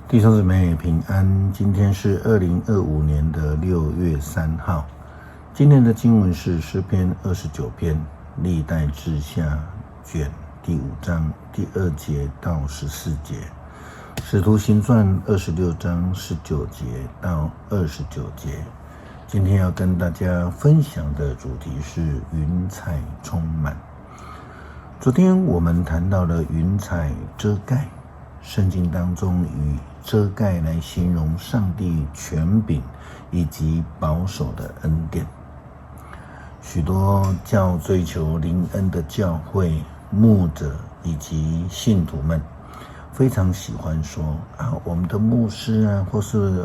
弟兄姊妹平安，今天是2025年的6月3号。今天的经文是诗篇29篇历代志下卷第5章第2节到14节，使徒行传26章19节到29节。今天要跟大家分享的主题是云彩充满。昨天我们谈到了云彩遮盖，圣经当中以遮盖来形容上帝权柄以及保守的恩典。许多追求灵恩的教会牧者以及信徒们非常喜欢说我们的牧师或是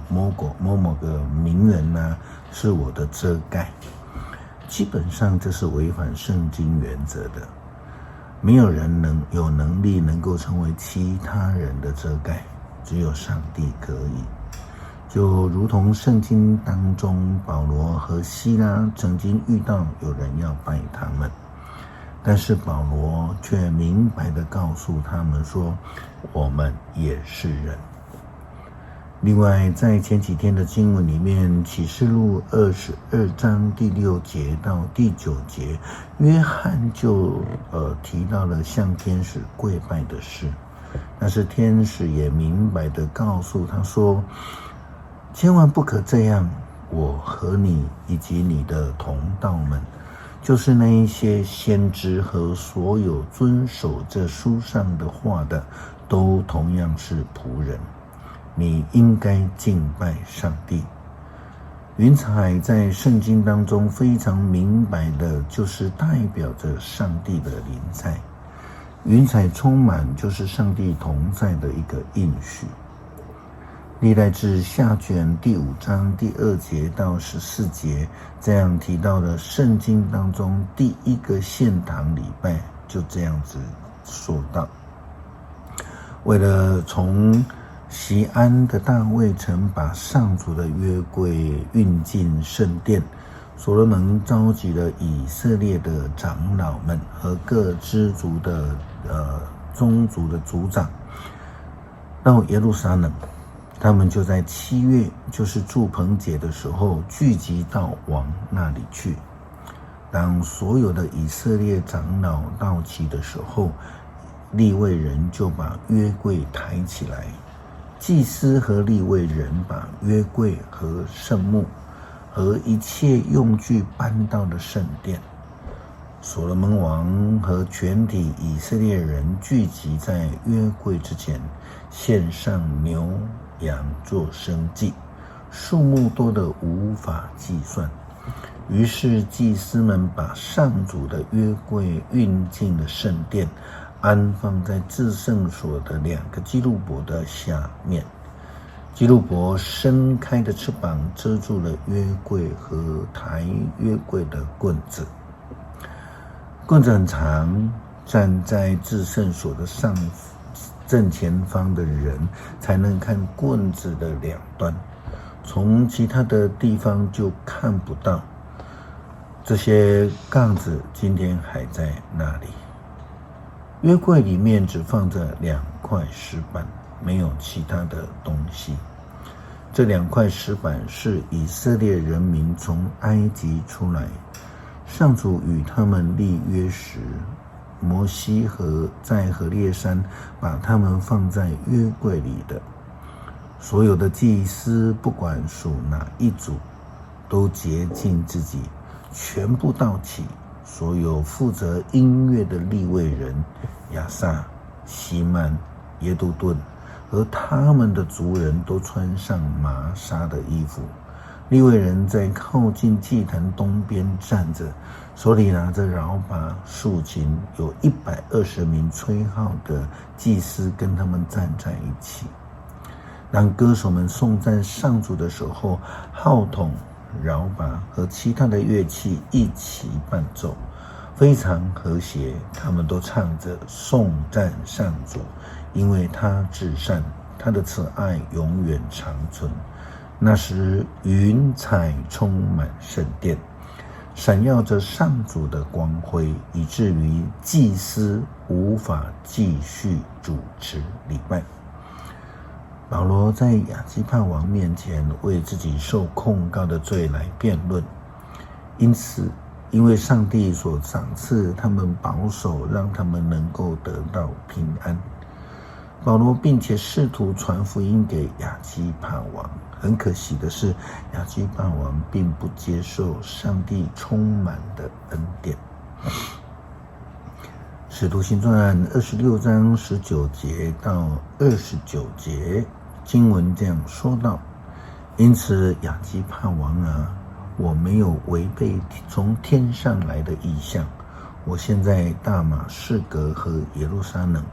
某个名人是我的遮盖。基本上这是违反圣经原则的。没有人有能力能够成为其他人的遮盖，只有上帝可以。就如同圣经当中保罗和希拉曾经遇到有人要拜他们，但是保罗却明白地告诉他们说，我们也是人。另外在前几天的经文里面，启示录22章第6节到第9节，约翰就提到了向天使跪拜的事。但是天使也明白地告诉他说，千万不可这样，我和你以及你的同道们，就是那一些先知和所有遵守这书上的话的，都同样是仆人。你应该敬拜上帝。云彩在圣经当中非常明白的，就是代表着上帝的临在。云彩充满就是上帝同在的一个应许。历代志下卷第5章第2节到14节，这样提到了圣经当中第一个献堂礼拜，就这样子说到，为了从锡安的大卫城把上主的约柜运进圣殿，所罗门召集了以色列的长老们和各支族的宗族的族长到耶路撒冷。他们就在7月，就是住棚节的时候，聚集到王那里去。当所有的以色列长老到齐的时候，利未人就把约柜抬起来，祭司和利未人把约柜和圣幕和一切用具搬到了圣殿。所罗门王和全体以色列人聚集在约柜之前，献上牛羊做牲祭，数目多得无法计算。于是祭司们把上主的约柜运进了圣殿，安放在至圣所的2个基路伯的下面。基路伯伸开的翅膀遮住了约柜和抬约柜的棍子。棍子很长，站在至圣所的正前方的人才能看棍子的2端，从其他的地方就看不到。这些杠子今天还在那里。约柜里面只放着2块石板，没有其他的东西。这2块石板是以色列人民从埃及出来，上主与他们立约时，摩西在何烈山把他们放在约柜里的。所有的祭司不管属哪一族，都洁净自己，全部到齐。所有负责音乐的利未人亚萨、希曼、耶杜顿和他们的族人都穿上麻纱的衣服。利未人在靠近祭坛东边站着，手里拿着桡把、竖琴，有120名吹号的祭司跟他们站在一起。当歌手们颂赞上主的时候，号筒、桡把和其他的乐器一起伴奏，非常和谐。他们都唱着颂赞上主，因为他至善，他的慈爱永远长存。那时云彩充满圣殿，闪耀着上主的光辉，以至于祭司无法继续主持礼拜。保罗在亚基帕王面前为自己受控告的罪来辩论，因为上帝所赏赐他们保守，让他们能够得到平安。保罗并且试图传福音给亚基帕王，很可惜的是，亚基帕王并不接受上帝充满的恩典。使徒行传26章19节到29节经文这样说道：因此亚基帕王啊，我没有违背从天上来的意象，我现在大马士革和耶路撒冷，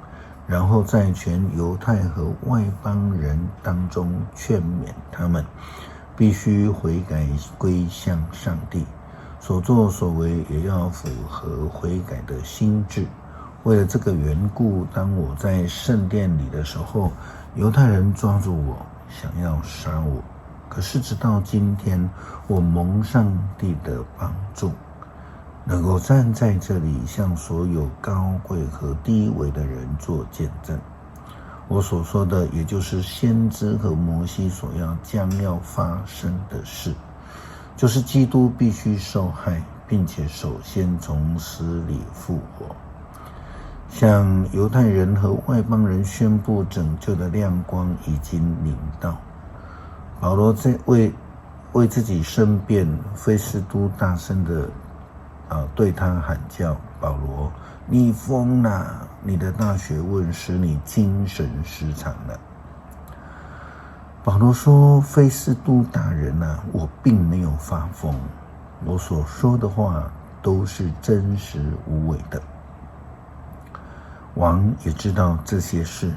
然后在全犹太和外邦人当中劝勉他们，必须悔改归向上帝，所作所为也要符合悔改的心志。为了这个缘故，当我在圣殿里的时候，犹太人抓住我，想要杀我。可是直到今天，我蒙上帝的帮助，能够站在这里，向所有高贵和低微的人做见证。我所说的，也就是先知和摩西将要发生的事，就是基督必须受害，并且首先从死里复活，向犹太人和外邦人宣布拯救的亮光已经临到。保罗在为自己申辩，菲斯都大声的对他喊叫：保罗，你疯了！你的大学问使你精神失常了。保罗说：菲斯都大人啊，我并没有发疯，我所说的话都是真实无伪的。王也知道这些事，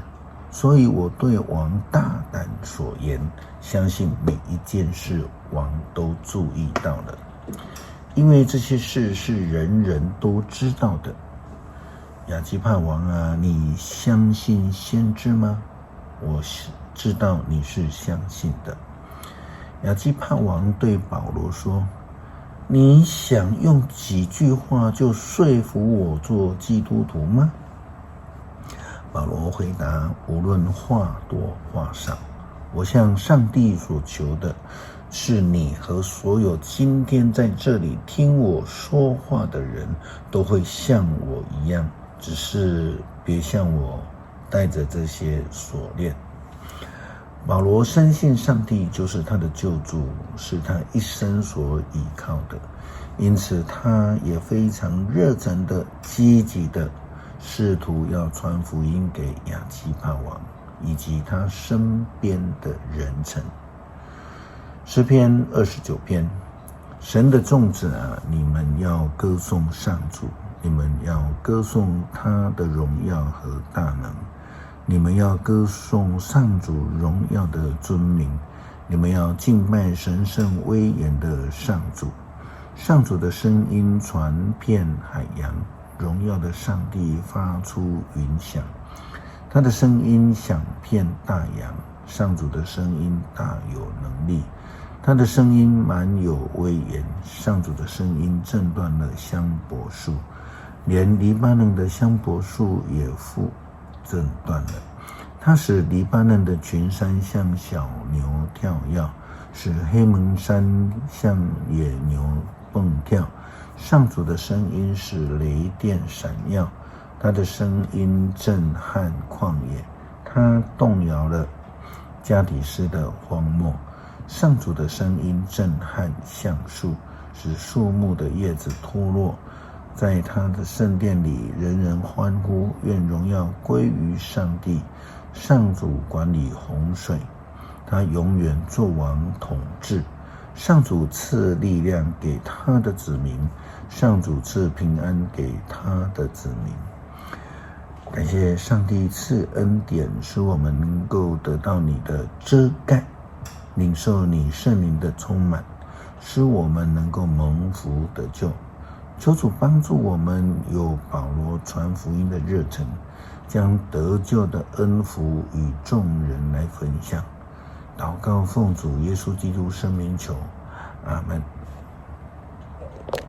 所以我对王大胆所言，相信每一件事王都注意到了，因为这些事是人人都知道的。亚基帕王啊，你相信先知吗？我知道你是相信的。亚基帕王对保罗说：你想用几句话就说服我做基督徒吗？保罗回答：无论话多话少，我向上帝所求的是你和所有今天在这里听我说话的人都会像我一样，只是别像我带着这些锁链。保罗深信上帝就是他的救主，是他一生所倚靠的，因此他也非常热忱的、积极的试图要传福音给亚基帕王以及他身边的人臣。诗篇29篇：神的众子啊，你们要歌颂上主，你们要歌颂他的荣耀和大能，你们要歌颂上主荣耀的尊名，你们要敬拜神圣威严的上主。上主的声音传遍海洋，荣耀的上帝发出云响，他的声音响遍大洋。上主的声音大有能力，他的声音满有威严。上主的声音震断了香柏树，连黎巴嫩的香柏树也复震断了。他使黎巴嫩的群山像小牛跳跃，使黑蒙山像野牛蹦跳。上主的声音使雷电闪耀，他的声音震撼旷野，他动摇了加底斯的荒漠。上主的声音震撼橡树，使树木的叶子脱落。在他的圣殿里，人人欢呼，愿荣耀归于上帝。上主管理洪水，他永远作王统治。上主赐力量给他的子民，上主赐平安给他的子民。感谢上帝赐恩典，使我们能够得到你的遮盖，领受你圣灵的充满，使我们能够蒙福得救。求主帮助我们有保罗传福音的热忱，将得救的恩福与众人来分享。祷告奉主耶稣基督圣名求，阿们。